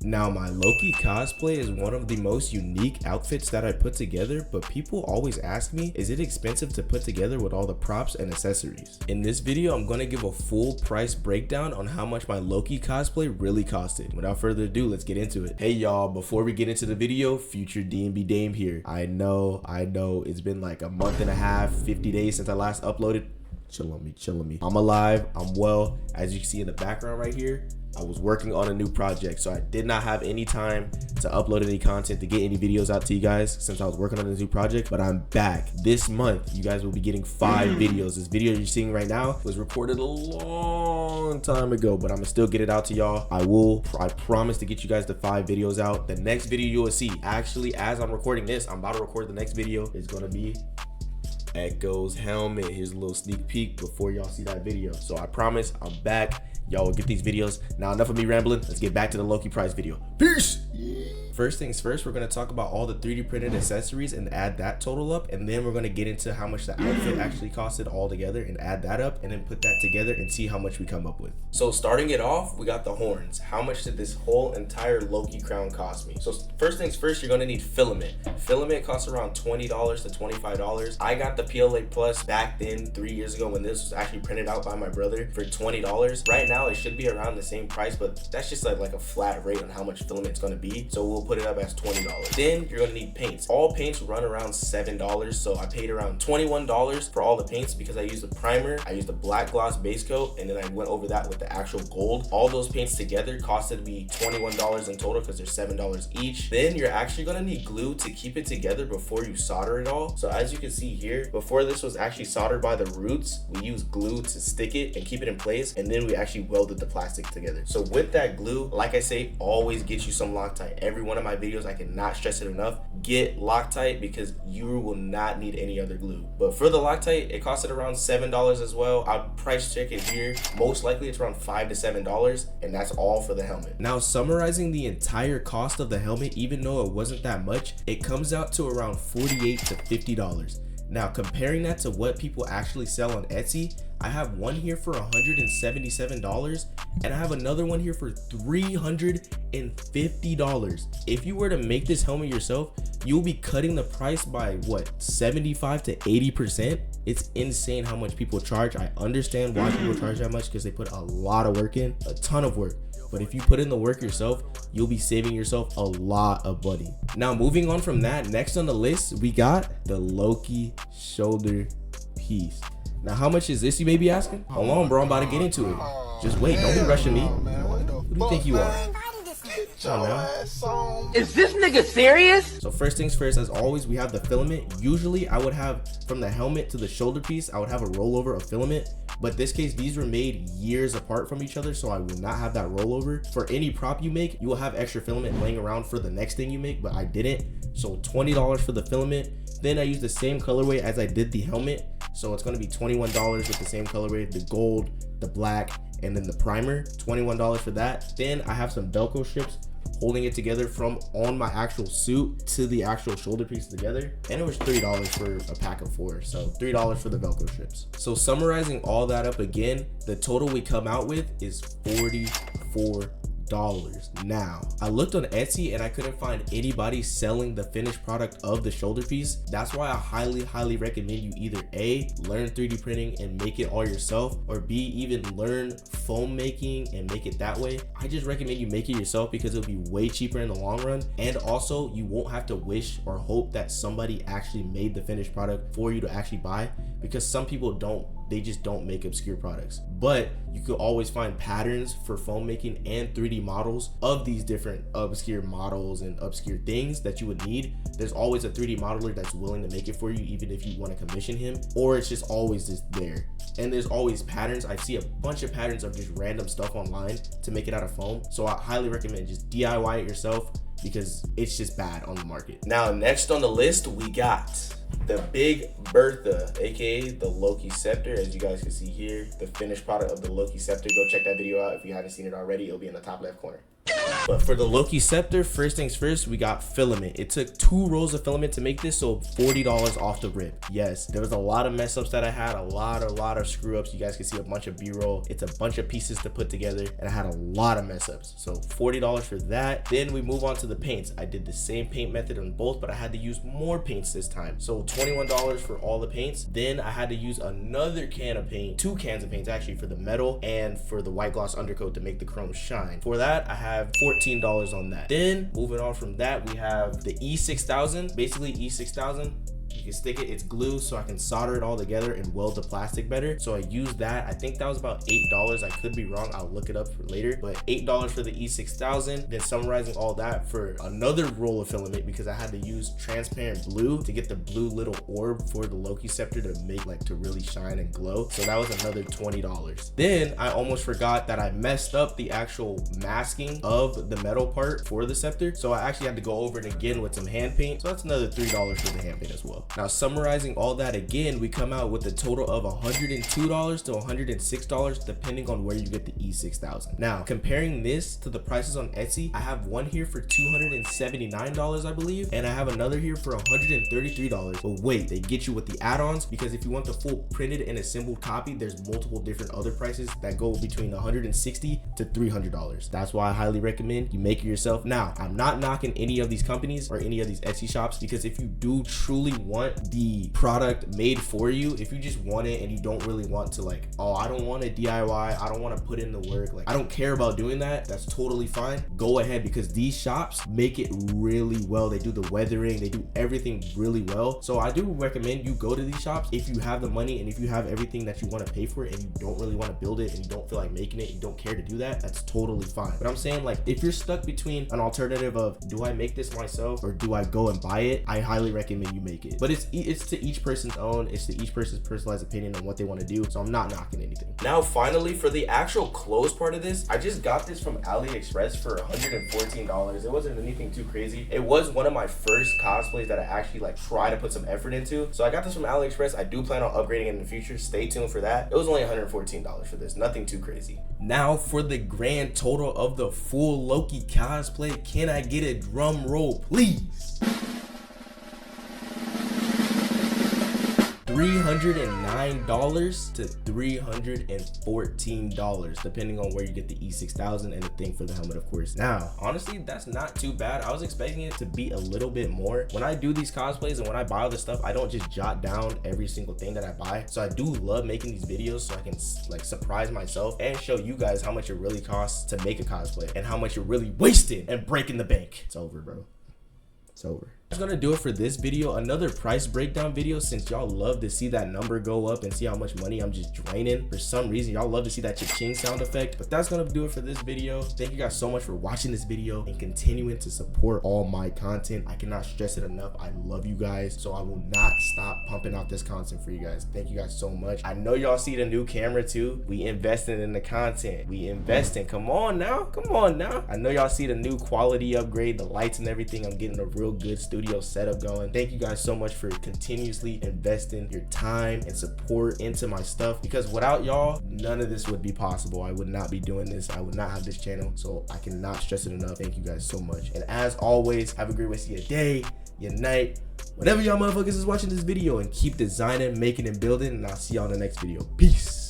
Now, my Loki cosplay is one of the most unique outfits that I put together, but people always ask me, is it expensive to put together with all the props and accessories? In this video, I'm going to give a full price breakdown on how much my Loki cosplay really costed. Without further ado, let's get into it. Hey y'all, before we get into the video, future DMB Dame here. I know, it's been like a month and a half, 50 days since I last uploaded. Chill on me. I'm alive, I'm well. As you can see in the background right here, I was working on a new project, so I did not have any time to upload any content, to get any videos out to you guys since I was working on this new project, but I'm back. This month, you guys will be getting 5 videos. This video you're seeing right now was recorded a long time ago, but I'm gonna still get it out to y'all. I promise to get you guys the 5 videos out. The next video you will see, actually, as I'm recording this, I'm about to record the next video, is gonna be Echo's helmet. Here's a little sneak peek before y'all see that video. So I promise I'm back. Y'all will get these videos. Now enough of me rambling. Let's get back to the Loki prize video. Peace! First things first, we're going to talk about all the 3D printed accessories and add that total up, and then we're going to get into how much the outfit actually costed all together and add that up, and then put that together and see how much we come up with. So starting it off, we got the horns. How much did this whole entire Loki crown cost me? So first things first, you're going to need filament. Filament costs around $20 to $25. I got the PLA Plus back then 3 years ago when this was actually printed out by my brother for $20. Right now it should be around the same price, but that's just like a flat rate on how much filament it's going to be, so we'll put it up as $20. Then you're going to need paints. All paints run around $7, so I paid around $21 for all the paints because I used the primer, I used the black gloss base coat, and then I went over that with the actual gold. All those paints together costed me $21 in total because they're $7 each. Then you're actually going to need glue to keep it together before you solder it all. So as you can see here, before this was actually soldered by the roots, we used glue to stick it and keep it in place, and then we actually welded the plastic together. So with that glue, like I say, always get you some Loctite. Every one of my videos, I cannot stress it enough, get Loctite because you will not need any other glue. But for the Loctite, it costed around $7 as well. I'll price check it here. Most likely it's around $5 to $7, and that's all for the helmet. Now, summarizing the entire cost of the helmet, even though it wasn't that much, it comes out to around $48 to $50. Now, comparing that to what people actually sell on Etsy, I have one here for $177 and I have another one here for $350. If you were to make this helmet yourself, you'll be cutting the price by what, 75 to 80%? It's insane how much people charge. I understand why people charge that much because they put a lot of work in, a ton of work. But if you put in the work yourself, you'll be saving yourself a lot of money. Now, moving on from that, next on the list, we got the Loki shoulder piece. Now, how much is this, you may be asking? Hold on, bro, I'm about to get into it. Just wait, don't be rushing me. Who do you think you are? Is this nigga serious? So first things first, as always, we have the filament. Usually I would have, from the helmet to the shoulder piece, I would have a rollover of filament. But this case, these were made years apart from each other, so I will not have that rollover. For any prop you make, you will have extra filament laying around for the next thing you make, but I didn't. So $20 for the filament. Then I used the same colorway as I did the helmet. So it's gonna be $21 with the same colorway, the gold, the black, and then the primer, $21 for that. Then I have some Velcro strips holding it together from on my actual suit to the actual shoulder piece together, and it was $3 for a pack of 4, so $3 for the Velcro strips. So summarizing all that up again, the total we come out with is $44. Now, I looked on Etsy and I couldn't find anybody selling the finished product of the shoulder piece. That's why I highly recommend you either A, learn 3D printing and make it all yourself, or B, even learn foam making and make it that way. I just recommend you make it yourself because it'll be way cheaper in the long run, and also you won't have to wish or hope that somebody actually made the finished product for you to actually buy, because some people don't. They just don't make obscure products. But you could always find patterns for foam making and 3D models of these different obscure models and obscure things that you would need. There's always a 3D modeler that's willing to make it for you, even if you want to commission him, or it's just always just there. And there's always patterns. I see a bunch of patterns of just random stuff online to make it out of foam. So I highly recommend just DIY it yourself because it's just bad on the market. Now, next on the list, we got the Big Bertha, aka the Loki scepter. As you guys can see here, the finished product of the Loki scepter. Go check that video out if you haven't seen it already. It'll be in the top left corner. But for the Loki scepter, first things first, we got filament. It took 2 rolls of filament to make this, so $40 off the rip. Yes, there was a lot of mess ups that I had, a lot of screw ups. You guys can see a bunch of B-roll. It's a bunch of pieces to put together, and I had a lot of mess ups. So $40 for that. Then we move on to the paints. I did the same paint method on both, but I had to use more paints this time. So $21 for all the paints. Then I had to use another can of paint, 2 cans of paints actually, for the metal and for the white gloss undercoat to make the chrome shine. For that, I have $14 on that. Then moving on from that, we have the E6000. Basically E6000, you can stick it, it's glue, so I can solder it all together and weld the plastic better. So I used that. I think that was about $8. I could be wrong, I'll look it up for later, but $8 for the E6000. Then summarizing all that for another roll of filament, because I had to use transparent blue to get the blue little orb for the Loki scepter to make, like, to really shine and glow. So that was another $20. Then I almost forgot that I messed up the actual masking of the metal part for the scepter, so I actually had to go over it again with some hand paint. So that's another $3 for the hand paint as well. Now summarizing all that again, we come out with a total of $102 to $106 depending on where you get the E6000. Now comparing this to the prices on Etsy, I have one here for $279 I believe, and I have another here for $133. But wait, they get you with the add-ons, because if you want the full printed and assembled copy, there's multiple different other prices that go between $160 to $300. That's why I highly recommend you make it yourself. Now I'm not knocking any of these companies or any of these Etsy shops, because if you do truly want the product made for you, if you just want it and you don't really want to, like, oh, I don't want to DIY, I don't want to put in the work, like, I don't care about doing that, that's totally fine. Go ahead, because these shops make it really well. They do the weathering, they do everything really well. So I do recommend you go to these shops if you have the money and if you have everything that you want to pay for it and you don't really want to build it and you don't feel like making it, you don't care to do that, that's totally fine. But I'm saying, like, if you're stuck between an alternative of do I make this myself or do I go and buy it, I highly recommend you make it. But it's to each person's own, it's to each person's personalized opinion on what they want to do, so I'm not knocking anything. Now finally, for the actual clothes part of this, I just got this from AliExpress for $114. It wasn't anything too crazy. It was one of my first cosplays that I actually, like, try to put some effort into, so I got this from AliExpress. I do plan on upgrading it in the future, stay tuned for that. It was only $114 for this, nothing too crazy. Now for the grand total of the full Loki cosplay, can I get a drum roll please? $309 to $314 depending on where you get the E6000 and the thing for the helmet, of course. Now honestly, that's not too bad. I was expecting it to be a little bit more. When I do these cosplays and when I buy all this stuff, I don't just jot down every single thing that I buy. So I do love making these videos so I can, like, surprise myself and show you guys how much it really costs to make a cosplay and how much you're really wasting and breaking the bank. It's over, bro. It's over. That's gonna do it for this video. Another price breakdown video, since y'all love to see that number go up and see how much money I'm just draining. For some reason, y'all love to see that cha-ching sound effect. But that's gonna do it for this video. Thank you guys so much for watching this video and continuing to support all my content. I cannot stress it enough. I love you guys, so I will not stop pumping out this content for you guys. Thank you guys so much. I know y'all see the new camera too. We investing in the content. We investing. Come on now. Come on now. I know y'all see the new quality upgrade, the lights and everything. I'm getting a real good studio setup going. Thank you guys so much for continuously investing your time and support into my stuff, because without y'all, none of this would be possible. I would not be doing this. I would not have this channel, so I cannot stress it enough. Thank you guys so much. And as always, have a great rest of your day, your night, whatever y'all motherfuckers is watching this video, and keep designing, making, and building, and I'll see y'all in the next video. Peace.